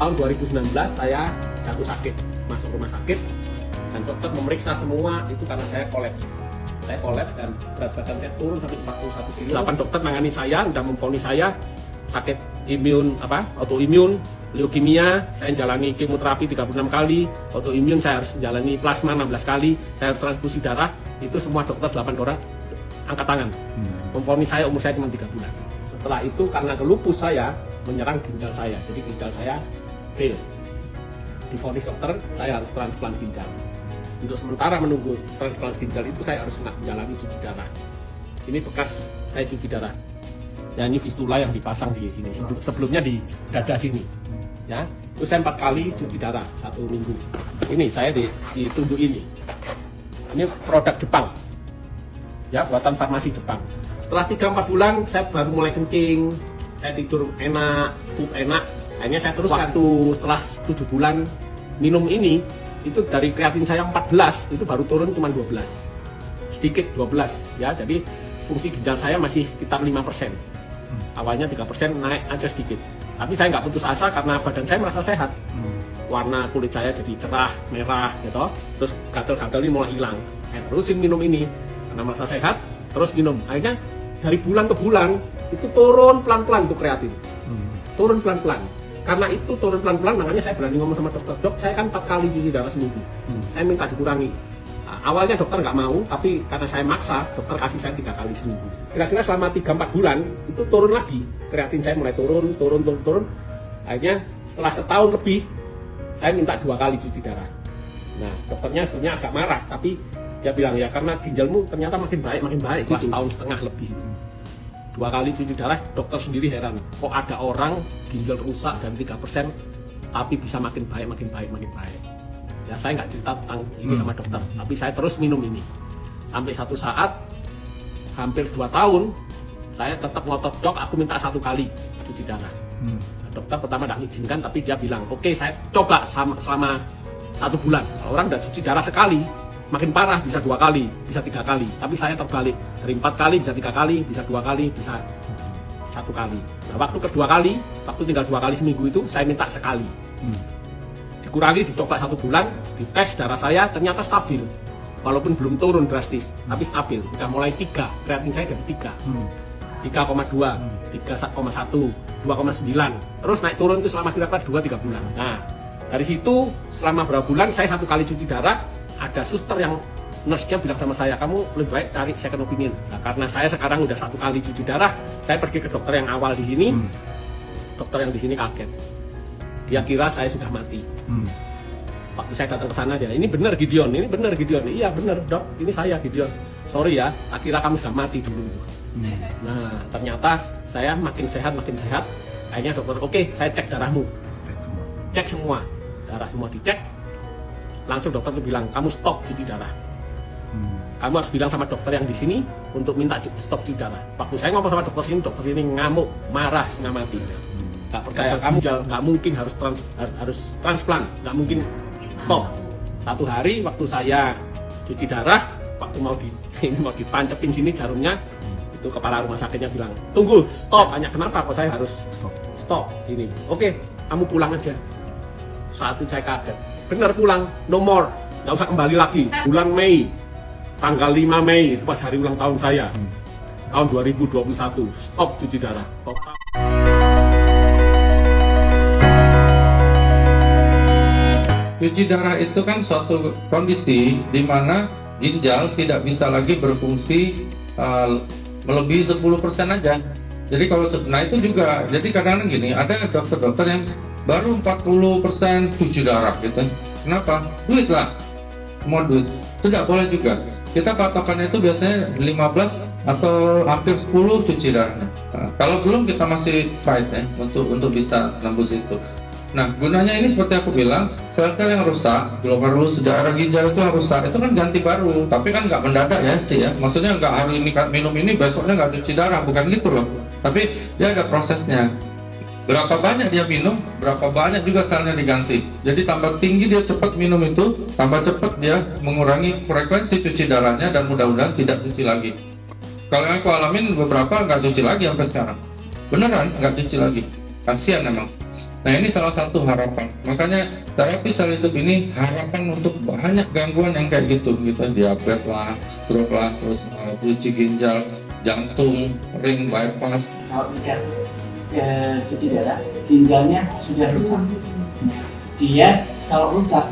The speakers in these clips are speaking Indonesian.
tahun 2019 saya jatuh sakit, masuk rumah sakit, dan dokter memeriksa semua itu karena saya kolaps. Saya kolaps dan berat badan saya turun sampai 41 kilo. 8 dokter nangani saya, udah memvonis saya sakit imun autoimun, leukemia, saya jalani kemoterapi 36 kali, autoimun saya harus jalani plasma 16 kali, saya harus transfusi darah, itu semua dokter 8 orang angkat tangan. Memvonis saya, umur saya cuma 3 bulan. Setelah itu karena lupus saya menyerang ginjal saya, jadi ginjal saya fail. Divonis dokter, saya harus transplant ginjal. Untuk sementara menunggu transplant ginjal itu saya harus menjalani cuci darah. Ini bekas saya cuci darah. Ya, ini fistula yang dipasang di ini. Sebelumnya di dada sini. Ya, itu saya 4 kali cuci darah 1 minggu. Ini saya ditunjuk ini. Ini produk Jepang. Ya, buatan farmasi Jepang. Setelah 3-4 bulan saya baru mulai kencing. Saya tidur enak, pup enak. Akhirnya saya terus waktu setelah 7 bulan minum ini, itu dari kreatin saya 14 itu baru turun cuma 12. Sedikit 12 ya. Jadi fungsi ginjal saya masih sekitar 5%. Awalnya 3%, naik aja sedikit. Tapi saya nggak putus asa karena badan saya merasa sehat. Warna kulit saya jadi cerah, merah gitu. Terus gatal-gatal ini mulai hilang. Saya terusin minum ini karena merasa sehat, terus minum. Akhirnya dari bulan ke bulan itu turun pelan-pelan tuh kreatin. Turun pelan-pelan. Karena itu turun pelan-pelan, makanya saya berani ngomong sama dokter, dok, saya kan 4 kali cuci darah seminggu. Saya minta dikurangi. Awalnya dokter nggak mau, tapi karena saya maksa, dokter kasih saya 3 kali seminggu. Kira-kira selama 3-4 bulan, itu turun lagi. Kreatin saya mulai turun. Akhirnya setelah setahun lebih, saya minta 2 kali cuci darah. Nah, dokternya sebenarnya agak marah, tapi dia bilang, ya karena ginjalmu ternyata makin baik gitu. Setahun setengah lebih. 2 kali cuci darah, dokter sendiri heran. Kok ada orang ginjal rusak dan 3%, tapi bisa makin baik. Ya saya nggak cerita tentang ini sama dokter, tapi saya terus minum ini sampai satu saat hampir 2 tahun saya tetap ngotot, dok aku minta 1 kali cuci darah. Nah, dokter pertama tidak mengizinkan, tapi dia bilang oke, saya coba selama 1 bulan. Kalau orang udah cuci darah sekali makin parah bisa 2 kali, bisa 3 kali, tapi saya terbalik dari 4 kali bisa 3 kali, bisa 2 kali, bisa 1 kali. Nah, waktu kedua kali, waktu tinggal 2 kali seminggu itu saya minta sekali. Dikurangi, dicoba 1 bulan, dites darah saya ternyata stabil, walaupun belum turun drastis, tapi stabil. Udah mulai 3, kreatin saya jadi 3, 3,2, 3,1, 2,9, terus naik turun itu selama kira-kira 2-3 bulan. Nah, dari situ selama berapa bulan saya 1 kali cuci darah, ada suster yang nurse-nya bilang sama saya, kamu lebih baik cari second opinion. Nah, karena saya sekarang udah 1 kali cuci darah, saya pergi ke dokter yang awal di sini, dokter yang di sini kaget. Dia kira saya sudah mati. Waktu saya datang ke sana, dia, ini benar Gideon. Iya benar dok, ini saya Gideon. Sorry ya, tak kira kamu sudah mati dulu. Nah ternyata saya makin sehat. Akhirnya dokter, oke, saya cek darahmu. Cek semua, darah semua dicek. Langsung dokter tuh bilang, kamu stop cuci darah. Kamu harus bilang sama dokter yang di sini untuk minta stop cuci darah. Waktu saya ngomong sama dokter sini ngamuk, marah, setengah mati. Gak percaya kamu, gak mungkin harus transplant, gak mungkin stop. 1 hari waktu saya cuci darah, waktu mau dipancepin sini jarumnya, itu kepala rumah sakitnya bilang, tunggu, stop. Tanya kenapa kok saya harus stop ini. Oke, kamu pulang aja. Saat itu saya kaget, bener pulang, no more, gak usah kembali lagi. Bulan Mei, tanggal 5 Mei, itu pas hari ulang tahun saya, tahun 2021, stop cuci darah, total. Cuci darah itu kan suatu kondisi di mana ginjal tidak bisa lagi berfungsi melebihi 10% aja. Jadi kalau nah itu juga, jadi kadang-kadang gini, ada dokter-dokter yang baru 40% cuci darah gitu. Kenapa? Duit lah, mau duit. Tidak boleh juga. Kita patokannya itu biasanya 15 atau hampir 10 cuci darah. Nah, kalau belum kita masih fight ya untuk bisa nembus itu. Nah, gunanya ini seperti aku bilang, sel-sel yang rusak, glomerulus darah ginjal itu yang rusak, itu kan ganti baru, tapi kan nggak mendadak ya, Ci ya. Maksudnya nggak hari ini minum ini, besoknya nggak cuci darah, bukan gitu loh. Tapi dia ada prosesnya. Berapa banyak dia minum, berapa banyak juga selnya diganti. Jadi tambah tinggi dia cepat minum itu, tambah cepat dia mengurangi frekuensi cuci darahnya dan mudah-mudahan tidak cuci lagi. Kalau yang aku alamin beberapa nggak cuci lagi sampai sekarang. Beneran nggak cuci lagi. Kasihan emang. Nah ini salah satu harapan. Makanya terapi sel hidup ini harapan untuk banyak gangguan yang kayak gitu, diabetes lah, stroke lah, terus puluci ginjal, jantung, ring bypass. Kalau di kasus cuci darah, ginjalnya sudah rusak. Dia kalau rusak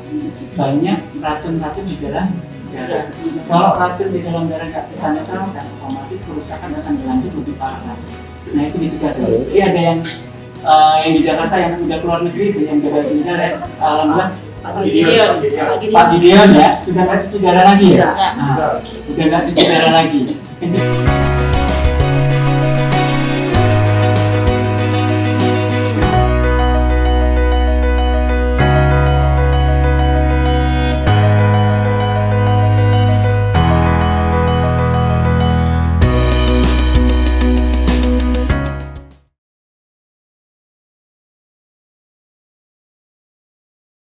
banyak racun-racun di dalam darah. Kalau racun di dalam darah nggak kita netralkan, otomatis kerusakan akan berlanjut lebih parah. Nah itu dicegah dulu. Jadi ada yang di Jakarta yang udah keluar negeri itu yang gagal ginjal ya, alhamdulillah Pak Gideon ya sudah nggak cuci darah lagi ya, udah nggak cuci darah lagi.